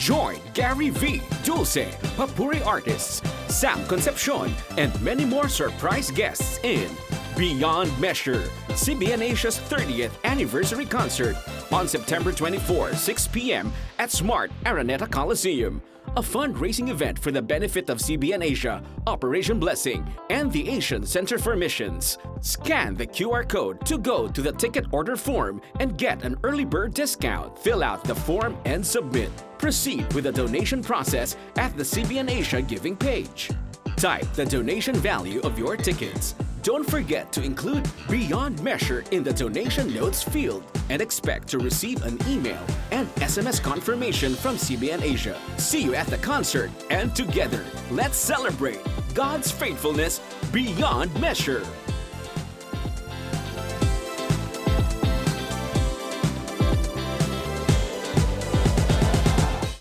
Join Gary V, Dulce, Papuri artists, Sam Concepcion, and many more surprise guests in Beyond Measure, CBN Asia's 30th anniversary concert on September 24, 6 p.m. at Smart Araneta Coliseum. A fundraising event for the benefit of CBN Asia, Operation Blessing, and the Asian Center for Missions. Scan the QR code to go to the ticket order form and get an early bird discount. Fill out the form and submit. Proceed with the donation process at the CBN Asia giving page. Type the donation value of your tickets. Don't forget to include Beyond Measure in the donation notes field and expect to receive an email and SMS confirmation from CBN Asia. See you at the concert, and together, let's celebrate God's faithfulness beyond measure.